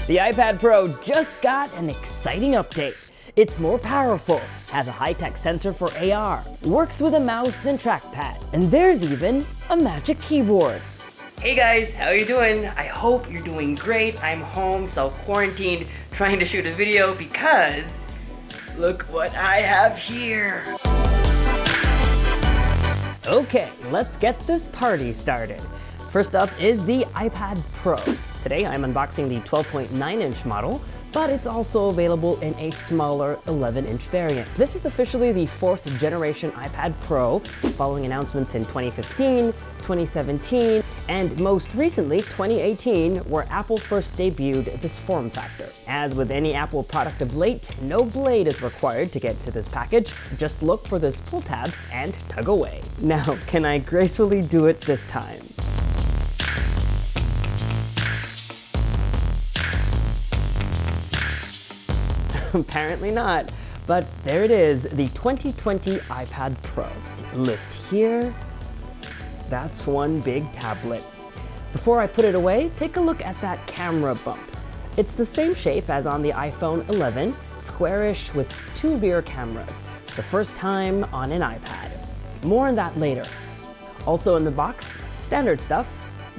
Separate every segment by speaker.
Speaker 1: The iPad Pro just got an exciting update. It's more powerful, has a high-tech sensor for AR, works with a mouse and trackpad, and there's even a magic keyboard. Hey guys, how you doing? I hope you're doing great. I'm home, self-quarantined, trying to shoot a video because look what I have here. Okay, let's get this party started. First up is the iPad Pro. Today I'm unboxing the 12.9-inch model, but it's also available in a smaller 11-inch variant. This is officially the 4th generation iPad Pro, following announcements in 2015, 2017, and most recently 2018, where Apple first debuted this form factor. As with any Apple product of late, no blade is required to get into this package. Just look for this pull tab and tug away. Now, can I gracefully do it this time? Apparently not, but there it is, the 2020 iPad Pro. Lift here. That's one big tablet. Before I put it away, take a look at that camera bump. It's the same shape as on the iPhone 11, squarish with 2 rear cameras. The first time on an iPad. More on that later. Also in the box, standard stuff,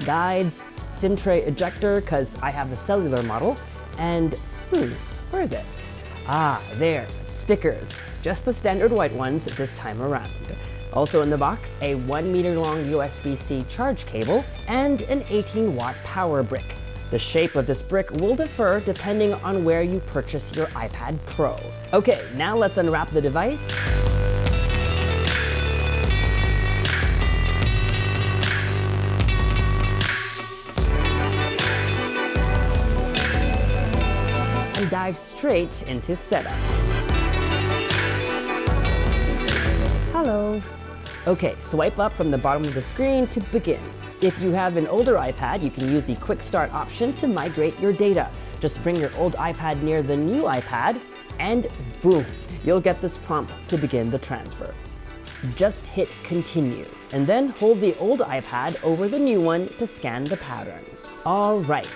Speaker 1: guides, SIM tray ejector, because I have the cellular model, and where is it? Ah, there, stickers. Just the standard white ones this time around. Also in the box, a 1 meter long USB-C charge cable and an 18-watt power brick. The shape of this brick will differ depending on where you purchase your iPad Pro. Okay, now let's unwrap the device. And dive straight into setup. Hello. Okay, swipe up from the bottom of the screen to begin. If you have an older iPad, you can use the Quick Start option to migrate your data. Just bring your old iPad near the new iPad, and boom, you'll get this prompt to begin the transfer. Just hit continue, and then hold the old iPad over the new one to scan the pattern. All right,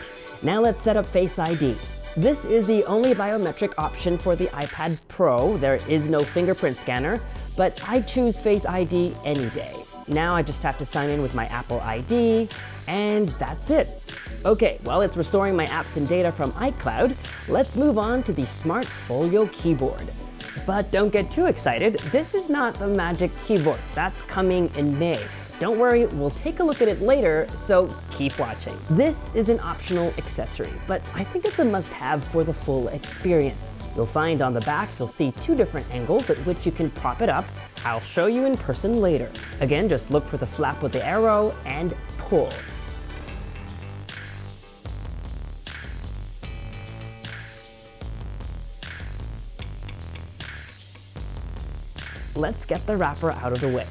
Speaker 1: now let's set up Face ID. This is the only biometric option for the iPad Pro. There is no fingerprint scanner, but I choose Face ID any day. Now I just have to sign in with my Apple ID, and that's it. Okay, while it's restoring my apps and data from iCloud, let's move on to the Smart Folio keyboard. But don't get too excited, this is not the magic keyboard. That's coming in May. Don't worry, we'll take a look at it later, so keep watching. This is an optional accessory, but I think it's a must-have for the full experience. You'll find on the back, you'll see 2 different angles at which you can prop it up. I'll show you in person later. Again, just look for the flap with the arrow and pull. Let's get the wrapper out of the way.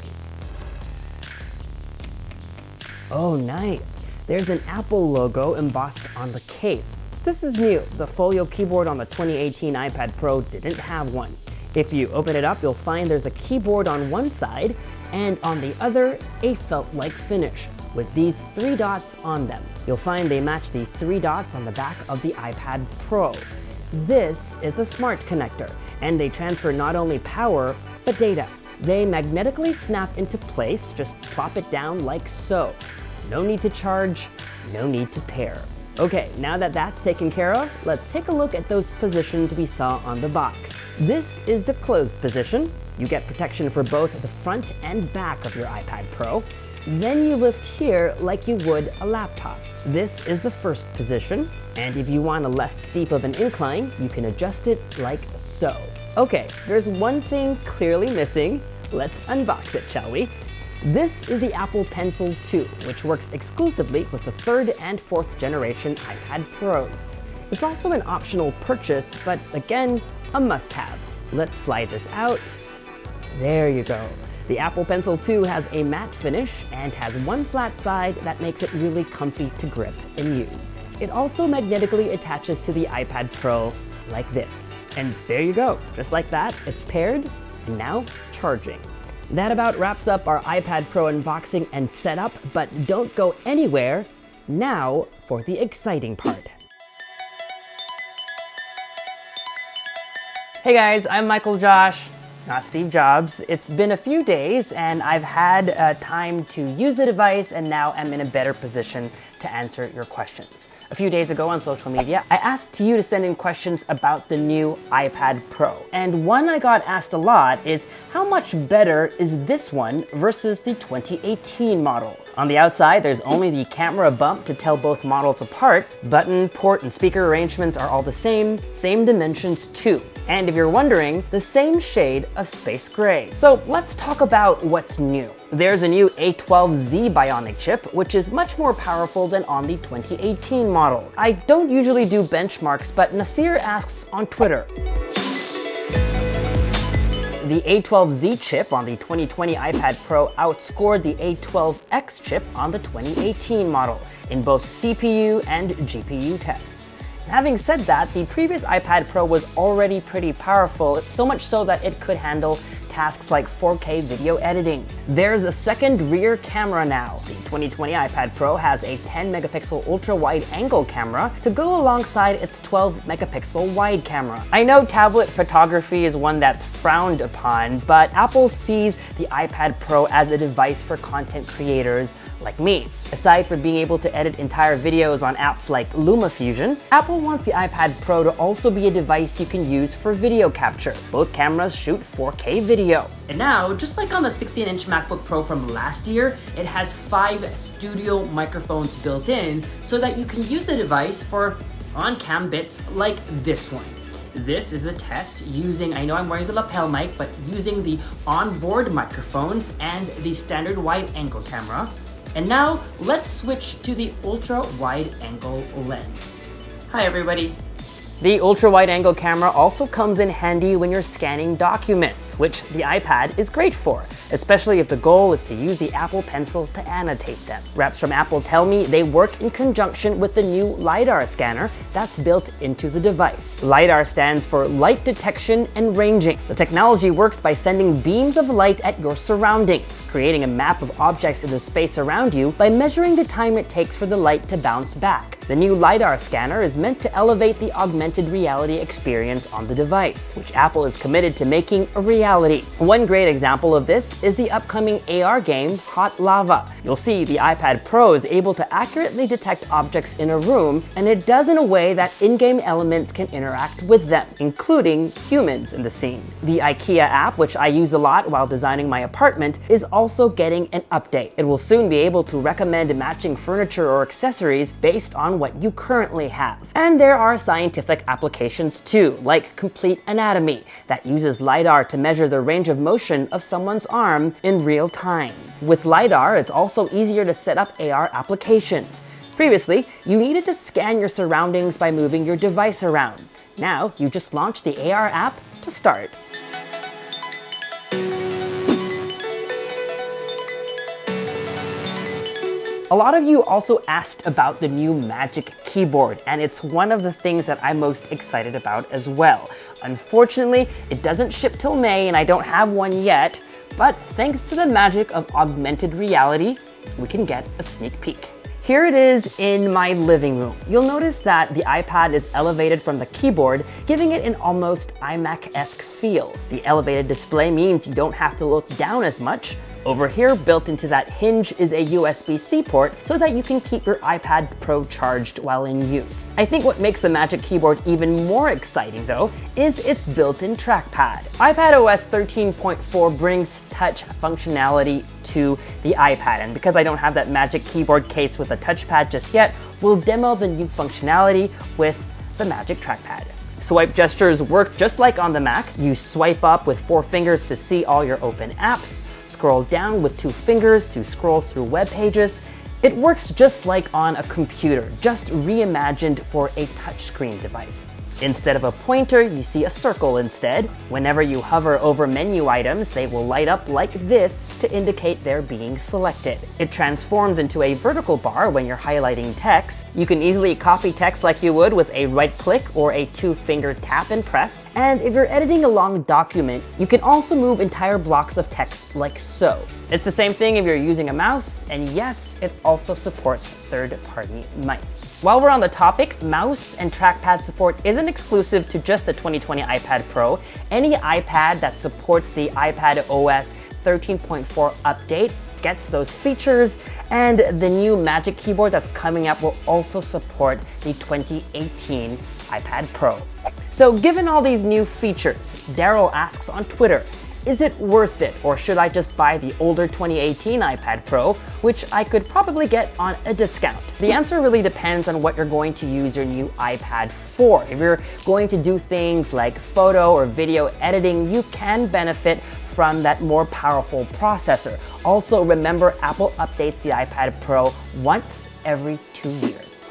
Speaker 1: Oh, nice. There's an Apple logo embossed on the case. This is new. The Folio keyboard on the 2018 iPad Pro didn't have one. If you open it up, you'll find there's a keyboard on one side, and on the other, a felt-like finish with these 3 dots on them. You'll find they match the 3 dots on the back of the iPad Pro. This is the Smart Connector, and they transfer not only power, but data. They magnetically snap into place, just plop it down like so. No need to charge, no need to pair. Okay, now that that's taken care of, let's take a look at those positions we saw on the box. This is the closed position. You get protection for both the front and back of your iPad Pro. Then you lift here like you would a laptop. This is the first position, and if you want a less steep of an incline, you can adjust it like so. Okay, there's one thing clearly missing. Let's unbox it, shall we? This is the Apple Pencil 2, which works exclusively with the 3rd and 4th generation iPad Pros. It's also an optional purchase, but again, a must-have. Let's slide this out. There you go. The Apple Pencil 2 has a matte finish and has one flat side that makes it really comfy to grip and use. It also magnetically attaches to the iPad Pro like this. And there you go, just like that, it's paired and now charging. That about wraps up our iPad Pro unboxing and setup, but don't go anywhere. Now for the exciting part. Hey guys, I'm Michael Josh, not Steve Jobs. It's been a few days and I've had time to use the device, and now I'm in a better position to answer your questions. A few days ago on social media, I asked you to send in questions about the new iPad Pro. And one I got asked a lot is, how much better is this one versus the 2018 model? On the outside, there's only the camera bump to tell both models apart. Button, port, and speaker arrangements are all the same dimensions too. And if you're wondering, the same shade of space gray. So let's talk about what's new. There's a new A12Z Bionic chip, which is much more powerful than on the 2018 model. I don't usually do benchmarks, but Nasir asks on Twitter. The A12Z chip on the 2020 iPad Pro outscored the A12X chip on the 2018 model in both CPU and GPU tests. Having said that, the previous iPad Pro was already pretty powerful, so much so that it could handle tasks like 4K video editing. There's a second rear camera now. The 2020 iPad Pro has a 10 megapixel ultra-wide angle camera to go alongside its 12 megapixel wide camera. I know tablet photography is one that's frowned upon, but Apple sees the iPad Pro as a device for content creators like me. Aside from being able to edit entire videos on apps like LumaFusion, Apple wants the iPad Pro to also be a device you can use for video capture. Both cameras shoot 4K video. And now, just like on the 16-inch MacBook Pro from last year, it has 5 studio microphones built in so that you can use the device for on-cam bits like this one. This is a test using, I know I'm wearing the lapel mic, but using the onboard microphones and the standard wide angle camera. And now let's switch to the ultra wide angle lens. Hi everybody. The ultra-wide-angle camera also comes in handy when you're scanning documents, which the iPad is great for, especially if the goal is to use the Apple Pencil to annotate them. Reps from Apple tell me they work in conjunction with the new LiDAR scanner that's built into the device. LiDAR stands for Light Detection and Ranging. The technology works by sending beams of light at your surroundings, creating a map of objects in the space around you by measuring the time it takes for the light to bounce back. The new LiDAR scanner is meant to elevate the augmented reality experience on the device, which Apple is committed to making a reality. One great example of this is the upcoming AR game Hot Lava. You'll see the iPad Pro is able to accurately detect objects in a room, and it does in a way that in-game elements can interact with them, including humans in the scene. The IKEA app, which I use a lot while designing my apartment, is also getting an update. It will soon be able to recommend matching furniture or accessories based on what you currently have. And there are scientific applications too, like Complete Anatomy, that uses LiDAR to measure the range of motion of someone's arm in real time. With LiDAR, it's also easier to set up AR applications. Previously, you needed to scan your surroundings by moving your device around. Now, you just launch the AR app to start. A lot of you also asked about the new Magic Keyboard, and it's one of the things that I'm most excited about as well. Unfortunately, it doesn't ship till May and I don't have one yet, but thanks to the magic of augmented reality, we can get a sneak peek. Here it is in my living room. You'll notice that the iPad is elevated from the keyboard, giving it an almost iMac-esque feel. The elevated display means you don't have to look down as much. Over here, built into that hinge, is a USB-C port so that you can keep your iPad Pro charged while in use. I think what makes the Magic Keyboard even more exciting, though, is its built-in trackpad. iPadOS 13.4 brings touch functionality to the iPad, and because I don't have that Magic Keyboard case with a touchpad just yet, we'll demo the new functionality with the Magic Trackpad. Swipe gestures work just like on the Mac. You swipe up with 4 fingers to see all your open apps, scroll down with 2 fingers to scroll through web pages. It works just like on a computer, just reimagined for a touchscreen device. Instead of a pointer, you see a circle instead. Whenever you hover over menu items, they will light up like this to indicate they're being selected. It transforms into a vertical bar when you're highlighting text. You can easily copy text like you would with a right click or a 2-finger tap and press. And if you're editing a long document, you can also move entire blocks of text like so. It's the same thing if you're using a mouse, and yes, it also supports third-party mice. While we're on the topic, mouse and trackpad support isn't exclusive to just the 2020 iPad Pro. Any iPad that supports the iPad OS 13.4 update gets those features, and the new Magic Keyboard that's coming up will also support the 2018 iPad Pro. So given all these new features, Daryl asks on Twitter, is it worth it, or should I just buy the older 2018 iPad Pro, which I could probably get on a discount? The answer really depends on what you're going to use your new iPad for. If you're going to do things like photo or video editing, you can benefit from that more powerful processor. Also, remember, Apple updates the iPad Pro once every 2 years.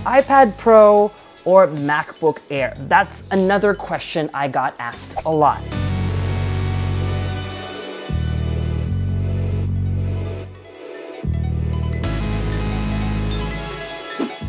Speaker 1: iPad Pro or MacBook Air? That's another question I got asked a lot.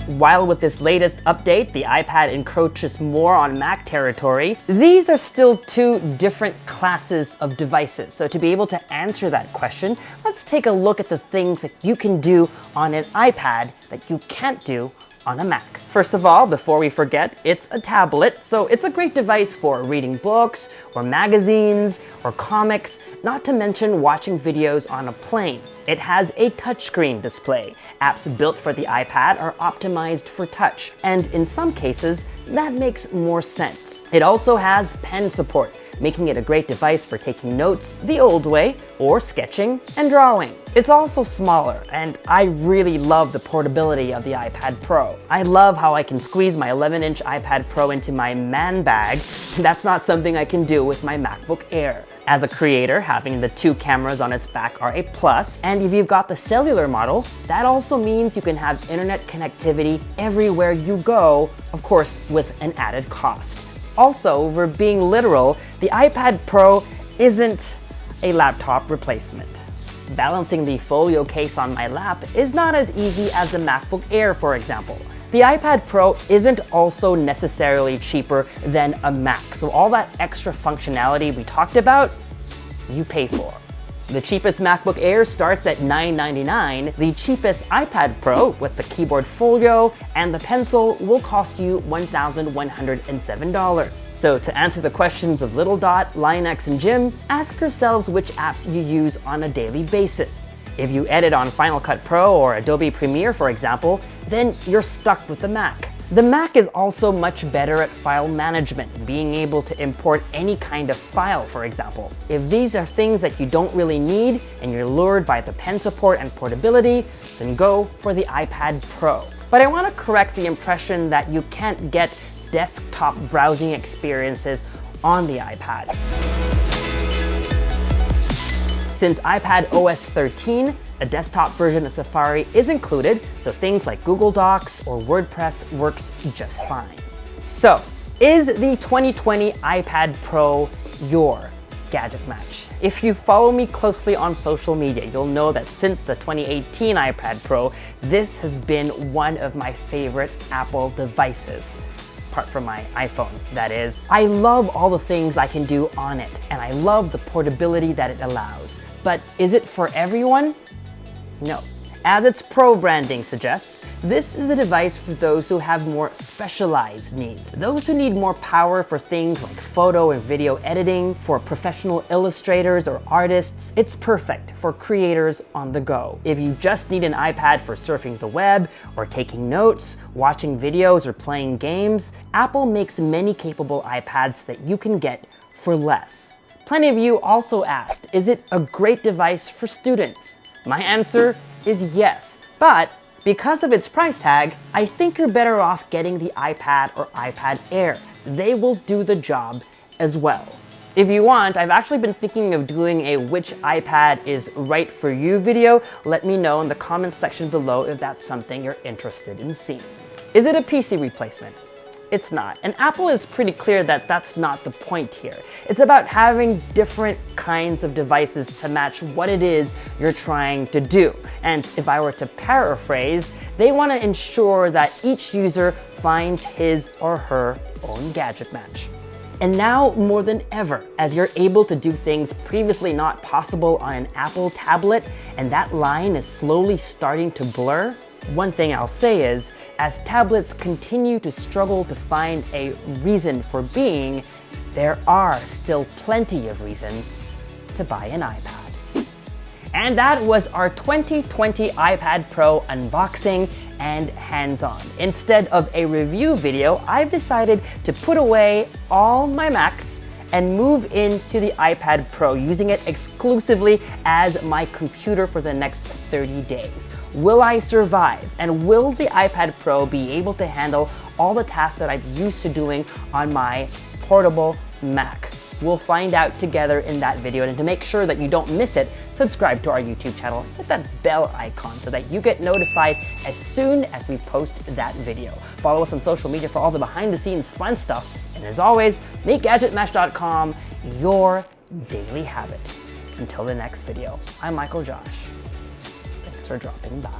Speaker 1: While with this latest update, the iPad encroaches more on Mac territory, these are still two different classes of devices. So to be able to answer that question, let's take a look at the things that you can do on an iPad that you can't do on a Mac. First of all, before we forget, it's a tablet, so it's a great device for reading books or magazines or comics, not to mention watching videos on a plane. It has a touchscreen display. Apps built for the iPad are optimized for touch, and in some cases, that makes more sense. It also has pen support, making it a great device for taking notes the old way or sketching and drawing. It's also smaller, and I really love the portability of the iPad Pro. I love how I can squeeze my 11-inch iPad Pro into my man bag. That's not something I can do with my MacBook Air. As a creator, having the two cameras on its back are a plus, and if you've got the cellular model, that also means you can have internet connectivity everywhere you go, of course with an added cost. Also, we're being literal, the iPad Pro isn't a laptop replacement. Balancing the folio case on my lap is not as easy as the MacBook Air, for example. The iPad Pro isn't also necessarily cheaper than a Mac, so all that extra functionality we talked about, you pay for. The cheapest MacBook Air starts at $999. The cheapest iPad Pro with the keyboard folio and the pencil will cost you $1,107. So to answer the questions of Little Dot, Linux, and Jim, ask yourselves which apps you use on a daily basis. If you edit on Final Cut Pro or Adobe Premiere, for example, then you're stuck with the Mac. The Mac is also much better at file management, being able to import any kind of file, for example. If these are things that you don't really need and you're lured by the pen support and portability, then go for the iPad Pro. But I want to correct the impression that you can't get desktop browsing experiences on the iPad. Since iPad OS 13, a desktop version of Safari is included, so things like Google Docs or WordPress works just fine. So, is the 2020 iPad Pro your gadget match? If you follow me closely on social media, you'll know that since the 2018 iPad Pro, this has been one of my favorite Apple devices. Apart from my iPhone, that is. I love all the things I can do on it, and I love the portability that it allows. But is it for everyone? No. As its Pro branding suggests, this is a device for those who have more specialized needs. Those who need more power for things like photo and video editing, for professional illustrators or artists. It's perfect for creators on the go. If you just need an iPad for surfing the web, or taking notes, watching videos, or playing games, Apple makes many capable iPads that you can get for less. Plenty of you also asked, is it a great device for students? My answer is yes, but because of its price tag, I think you're better off getting the iPad or iPad Air. They will do the job as well. If you want, I've actually been thinking of doing a which iPad is right for you video. Let me know in the comments section below if that's something you're interested in seeing. Is it a PC replacement? It's not. And Apple is pretty clear that that's not the point here. It's about having different kinds of devices to match what it is you're trying to do. And if I were to paraphrase, they want to ensure that each user finds his or her own gadget match. And now more than ever, as you're able to do things previously not possible on an Apple tablet, and that line is slowly starting to blur, one thing I'll say is, As tablets continue to struggle to find a reason for being, there are still plenty of reasons to buy an iPad. And that was our 2020 iPad Pro unboxing and hands-on. Instead of a review video, I've decided to put away all my Macs and move into the iPad Pro, using it exclusively as my computer for the next 30 days. Will I survive? And will the iPad Pro be able to handle all the tasks that I'm used to doing on my portable Mac? We'll find out together in that video, and to make sure that you don't miss it, subscribe to our YouTube channel, hit that bell icon so that you get notified as soon as we post that video. Follow us on social media for all the behind-the-scenes fun stuff, and as always, make GadgetMatch.com your daily habit. Until the next video, I'm Michael Josh. Thanks for dropping by.